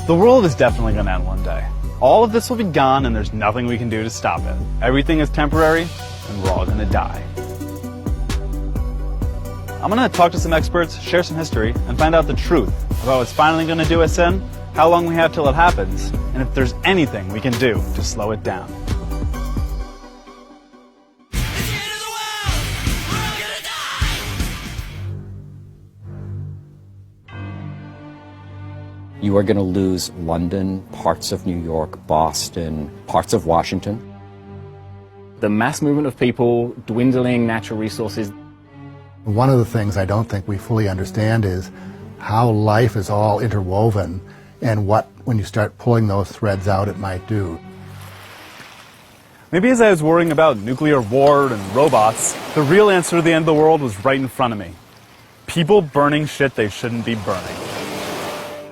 The world is definitely going to end one day. All of this will be gone and there's nothing we can do to stop it. Everything is temporary and we're all going to die. I'm going to talk to some experts, share some history, and find out the truth about what's finally going to do us in, how long we have till it happens, and if there's anything we can do to slow it down. You are going to lose London, parts of New York, Boston, parts of Washington. The mass movement of people, dwindling natural resources. One of the things I don't think we fully understand is how life is all interwoven and what, when you start pulling those threads out, it might do. Maybe as I was worrying about nuclear war and robots, the real answer to the end of the world was right in front of me. People burning shit they shouldn't be burning.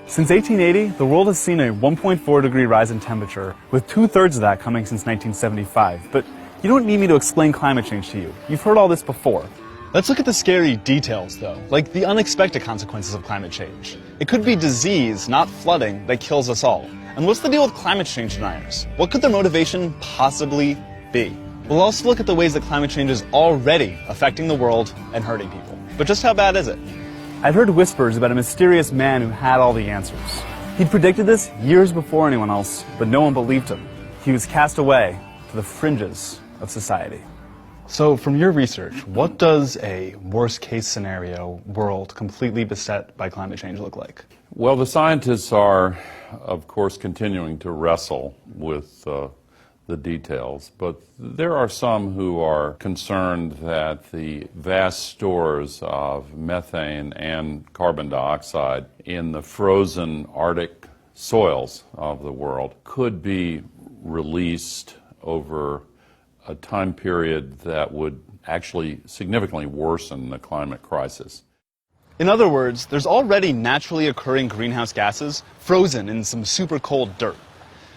Since 1880, the world has seen a 1.4 degree rise in temperature, with 2/3 of that coming since 1975. But you don't need me to explain climate change to you. You've heard all this before. Let's look at the scary details, though, like the unexpected consequences of climate change. It could be disease, not flooding, that kills us all. And what's the deal with climate change deniers? What could their motivation possibly be? We'll also look at the ways that climate change is already affecting the world and hurting people. But just how bad is it? I've heard whispers about a mysterious man who had all the answers. He'd predicted this years before anyone else, but no one believed him. He was cast away to the fringes of society. So from your research, what does a worst-case scenario world completely beset by climate change look like? Well, the scientists are, of course, continuing to wrestle with the details, but there are some who are concerned that the vast stores of methane and carbon dioxide in the frozen Arctic soils of the world could be released over a time period that would actually significantly worsen the climate crisis. In other words, there's already naturally occurring greenhouse gases frozen in some super cold dirt.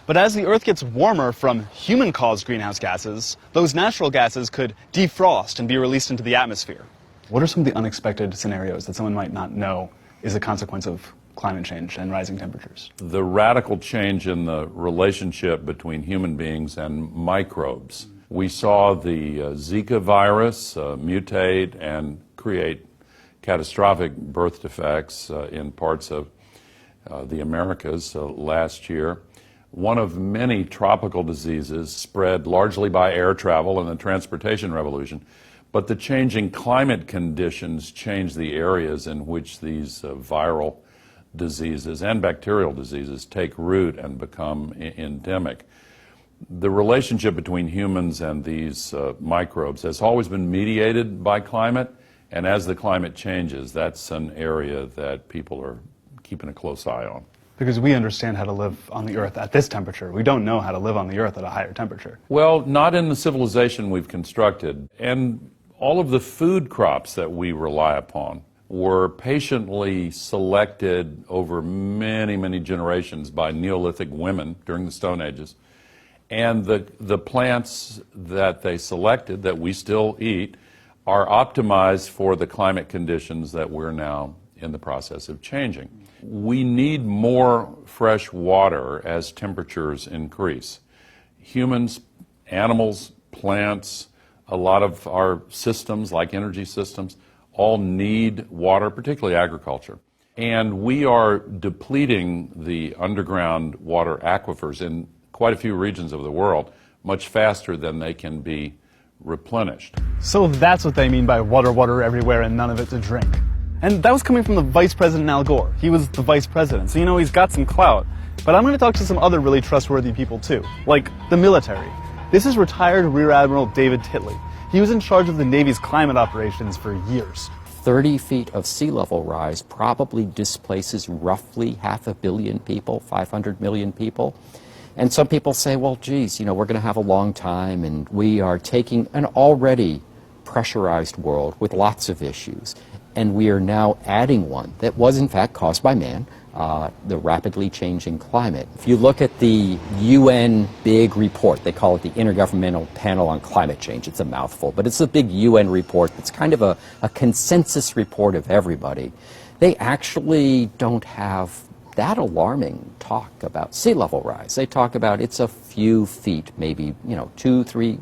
But as the Earth gets warmer from human-caused greenhouse gases, those natural gases could defrost and be released into the atmosphere. What are some of the unexpected scenarios that someone might not know is a consequence of climate change and rising temperatures? The radical change in the relationship between human beings and microbes. We saw the Zika virus mutate and create catastrophic birth defects in parts of the Americas last year. One of many tropical diseases spread largely by air travel and the transportation revolution, but the changing climate conditions change the areas in which these viral diseases and bacterial diseases take root and become endemic. The relationship between humans and these microbes has always been mediated by climate, and as the climate changes, that's an area that people are keeping a close eye on. Because we understand how to live on the Earth at this temperature. We don't know how to live on the Earth at a higher temperature. Well, not in the civilization we've constructed. And all of the food crops that we rely upon were patiently selected over many, many generations by Neolithic women during the Stone Ages. And the plants that they selected, that we still eat, are optimized for the climate conditions that we're now in the process of changing. We need more fresh water as temperatures increase. Humans, animals, plants, a lot of our systems, like energy systems, all need water, particularly agriculture. And we are depleting the underground water aquifers in quite a few regions of the world much faster than they can be replenished. So that's what they mean by water everywhere and none of it to drink. And that was coming from the Vice President Al Gore. He was the Vice President, so you know he's got some clout. But I'm going to talk to some other really trustworthy people too, like the military. This is retired Rear Admiral David Titley. He was in charge of the Navy's climate operations for years. 30 feet of sea level rise probably displaces roughly 500 million people, 500 million people. And some people say, well, geez, you know, we're going to have a long time, and we are taking an already pressurized world with lots of issues, and we are now adding one that was in fact caused by man, the rapidly changing climate. If you look at the UN big report, they call it the Intergovernmental Panel on Climate Change. It's a mouthful, but it's a big UN report that's kind of a consensus report of everybody. They actually don't have that alarming talk about sea level rise. They talk about it's a few feet, maybe 2, 3,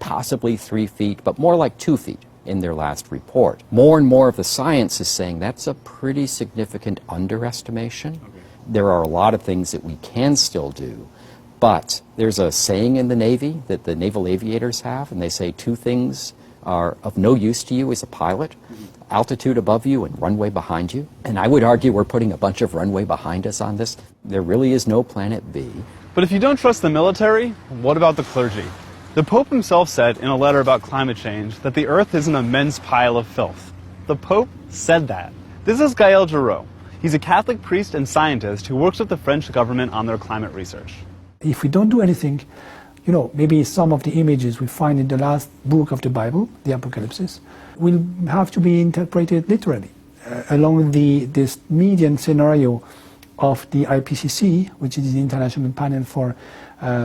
possibly 3 feet, but more like 2 feet in their last report. More and more of the science is saying that's a pretty significant underestimation. Okay. There are a lot of things that we can still do, but there's a saying in the Navy that the naval aviators have, and they say 2 things are of no use to you as a pilot: altitude above you and runway behind you. And I would argue we're putting a bunch of runway behind us on this. There really is no planet B. But if you don't trust the military, what about the clergy? The Pope himself said in a letter about climate change that the Earth is an immense pile of filth. The Pope said that. This is Gaël Giraud. He's a Catholic priest and scientist who works with the French government on their climate research. If we don't do anything, maybe some of the images we find in the last book of the Bible, the Apocalypse, will have to be interpreted literally. Along this median scenario of the IPCC, which is the International Panel for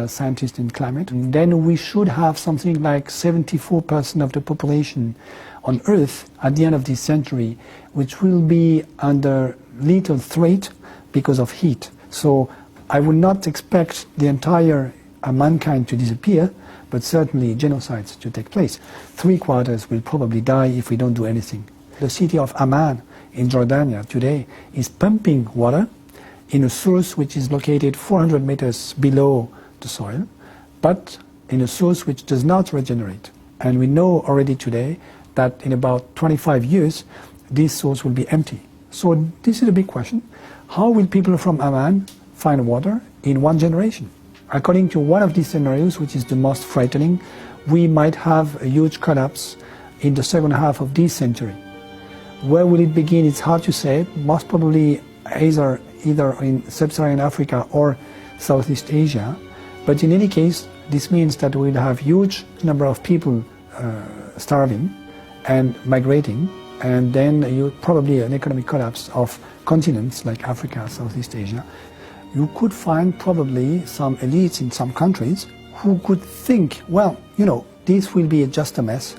Scientists in Climate, then we should have something like 74% of the population on Earth at the end of this century, which will be under lethal threat because of heat. So I would not expect the entire mankind to disappear, but certainly genocides to take place. 3/4 will probably die if we don't do anything. The city of Amman in Jordania today is pumping water in a source which is located 400 meters below the soil, but in a source which does not regenerate. And we know already today that in about 25 years, this source will be empty. So this is a big question. How will people from Amman find water in 1 generation? According to one of these scenarios, which is the most frightening, we might have a huge collapse in the second half of this century. Where will it begin? It's hard to say. Most probably either in sub-Saharan Africa or Southeast Asia. But in any case, this means that we'll have huge number of people starving and migrating, and then probably an economic collapse of continents like Africa, Southeast Asia. You could find probably some elites in some countries who could think, well, this will be just a mess.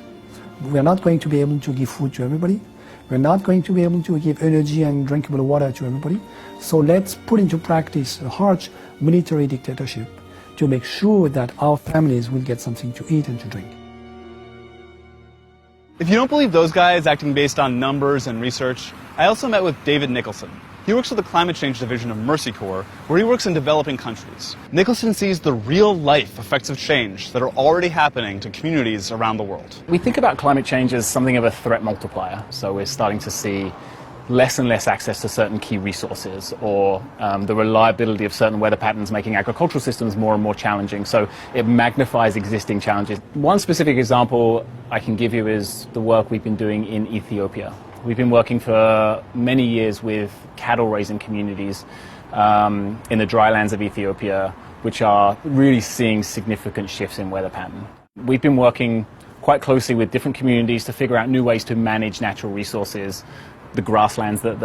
We're not going to be able to give food to everybody. We're not going to be able to give energy and drinkable water to everybody. So let's put into practice a harsh military dictatorship to make sure that our families will get something to eat and to drink. If you don't believe those guys acting based on numbers and research, I also met with David Nicholson. He works with the climate change division of Mercy Corps, where he works in developing countries. Nicholson sees the real-life effects of change that are already happening to communities around the world. We think about climate change as something of a threat multiplier. So we're starting to see less and less access to certain key resources, or the reliability of certain weather patterns making agricultural systems more and more challenging. So it magnifies existing challenges. One specific example I can give you is the work we've been doing in Ethiopia. We've been working for many years with cattle-raising communities in the drylands of Ethiopia, which are really seeing significant shifts in weather pattern. We've been working quite closely with different communities to figure out new ways to manage natural resources, the grasslands that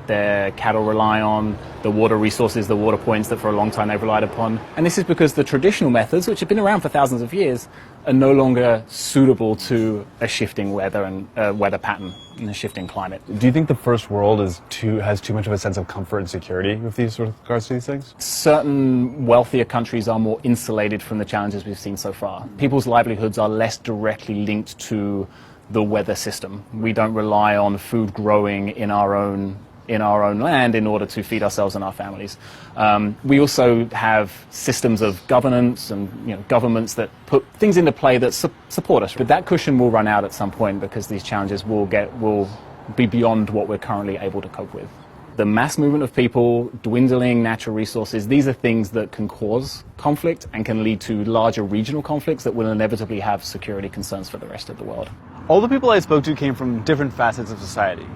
their cattle rely on, the water resources, the water points that for a long time they've relied upon. And this is because the traditional methods, which have been around for thousands of years, are no longer suitable to a shifting weather and weather pattern in a shifting climate. Do you think the first world has too much of a sense of comfort and security with regards to these things? Certain wealthier countries are more insulated from the challenges we've seen so far. People's livelihoods are less directly linked to the weather system. We don't rely on food growing in our own land in order to feed ourselves and our families. We also have systems of governance and governments that put things into play that support us. But that cushion will run out at some point because these challenges will be beyond what we're currently able to cope with. The mass movement of people, dwindling natural resources, these are things that can cause conflict and can lead to larger regional conflicts that will inevitably have security concerns for the rest of the world. All the people I spoke to came from different facets of society,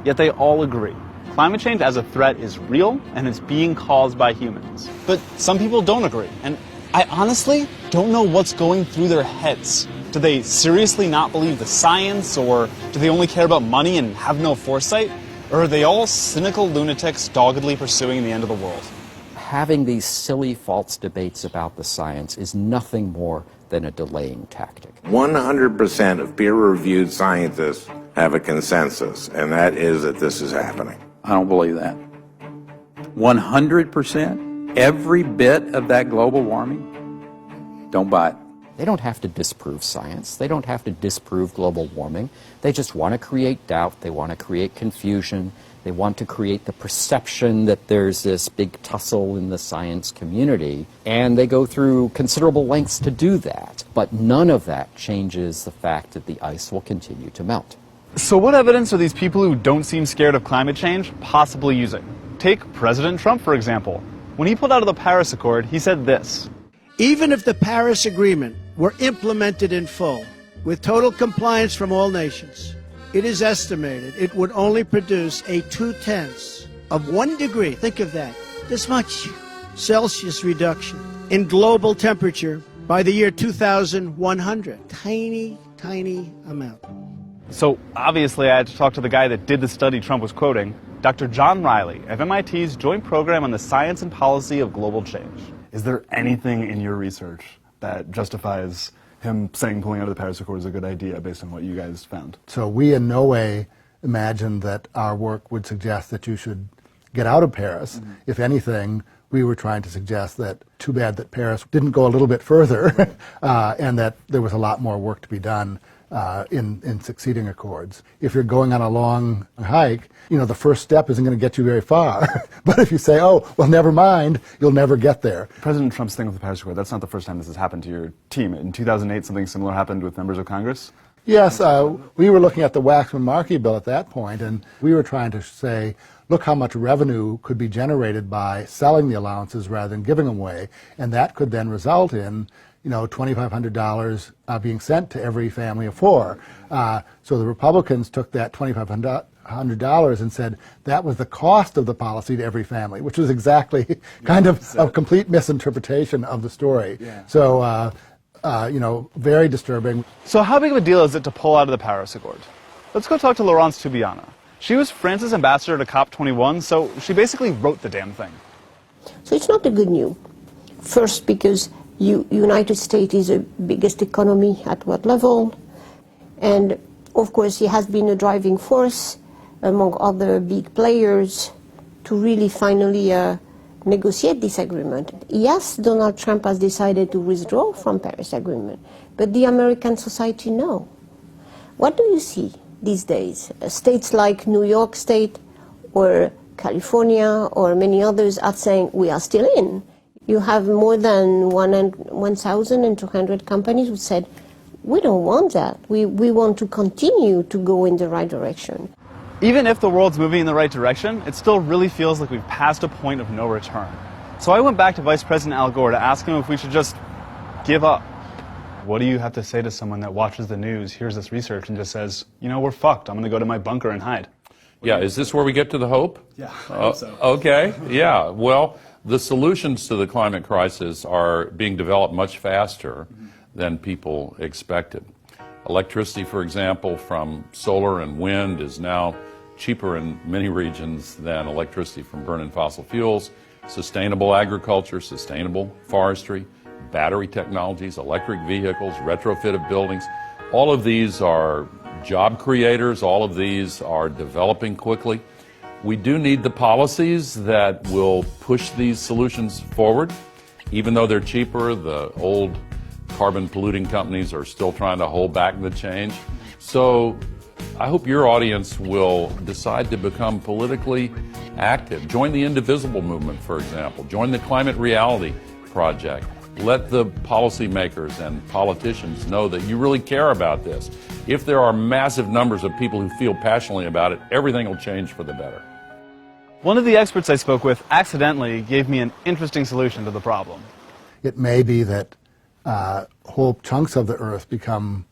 yet they all agree. Climate change as a threat is real and it's being caused by humans. But some people don't agree, and I honestly don't know what's going through their heads. Do they seriously not believe the science, or do they only care about money and have no foresight? Or are they all cynical lunatics doggedly pursuing the end of the world? Having these silly false debates about the science is nothing more than a delaying tactic. 100% of peer-reviewed scientists have a consensus, and that is that this is happening. I don't believe that. 100%, every bit of that global warming, don't buy it. They don't have to disprove science. They don't have to disprove global warming. They just want to create doubt. They want to create confusion. They want to create the perception that there's this big tussle in the science community. And they go through considerable lengths to do that. But none of that changes the fact that the ice will continue to melt. So what evidence are these people who don't seem scared of climate change possibly using? Take President Trump, for example. When he pulled out of the Paris Accord, he said this: "Even if the Paris Agreement were implemented in full, with total compliance from all nations, it is estimated it would only produce a 0.2 of 1 degree, think of that, this much Celsius reduction in global temperature by the year 2100. Tiny, tiny amount." So obviously I had to talk to the guy that did the study Trump was quoting, Dr. John Riley of MIT's Joint Program on the Science and Policy of Global Change. Is there anything in your research that justifies him saying pulling out of the Paris Accord is a good idea based on what you guys found? So we in no way imagined that our work would suggest that you should get out of Paris. Mm-hmm. If anything, we were trying to suggest that too bad that Paris didn't go a little bit further and that there was a lot more work to be done in succeeding accords. If you're going on a long hike, you know, the first step isn't going to get you very far. But if you say, oh, well, never mind, you'll never get there. President Trump's thing with the Paris Accord, that's not the first time this has happened to your team. In 2008, something similar happened with members of Congress? Yes, we were looking at the Waxman-Markey bill at that point, and we were trying to say, look how much revenue could be generated by selling the allowances rather than giving them away, and that could then result in, you know, $2,500 being sent to every family of four. So the Republicans took that $2,500 and said that was the cost of the policy to every family, which was exactly kind of a complete misinterpretation of the story. Yeah. So, you know, very disturbing. So how big of a deal is it to pull out of the Paris Accord? Let's go talk to Laurence Toubiana. She was France's ambassador to COP21, so she basically wrote the damn thing. So it's not a good news. First, because United States is the biggest economy at what level, and of course he has been a driving force among other big players to really finally negotiate this agreement. Yes, Donald Trump has decided to withdraw from Paris Agreement, but the American society no. What do you see these days? States like New York State or California or many others are saying we are still in. You have more than 1,200 companies who said, we don't want that. We want to continue to go in the right direction. Even if the world's moving in the right direction, it still really feels like we've passed a point of no return. So I went back to Vice President Al Gore to ask him if we should just give up. What do you have to say to someone that watches the news, hears this research, and just says, you know, we're fucked. I'm going to go to my bunker and hide? Yeah, is this where we get to the hope? Yeah, I hope so. Okay, yeah. Well, the solutions to the climate crisis are being developed much faster than people expected. Electricity, for example, from solar and wind is now cheaper in many regions than electricity from burning fossil fuels. Sustainable agriculture, sustainable forestry, battery technologies, electric vehicles, retrofit of buildings. All of these are job creators. All of these are developing quickly. We do need the policies that will push these solutions forward. Even though they're cheaper, the old carbon polluting companies are still trying to hold back the change. So I hope your audience will decide to become politically active. Join the Indivisible movement, for example. Join the Climate Reality Project. Let the policymakers and politicians know that you really care about this. If there are massive numbers of people who feel passionately about it, everything will change for the better. One of the experts I spoke with accidentally gave me an interesting solution to the problem. It may be that whole chunks of the earth become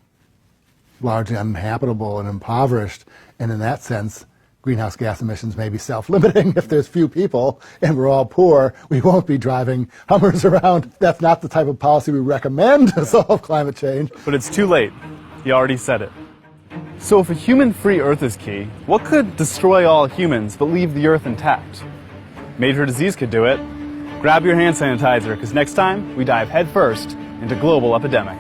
largely uninhabitable and impoverished, and in that sense, greenhouse gas emissions may be self-limiting. If there's few people and we're all poor, we won't be driving Hummers around. That's not the type of policy we recommend to solve climate change. But it's too late. You already said it. So if a human-free Earth is key, what could destroy all humans but leave the Earth intact? Major disease could do it. Grab your hand sanitizer, because next time we dive headfirst into global epidemic.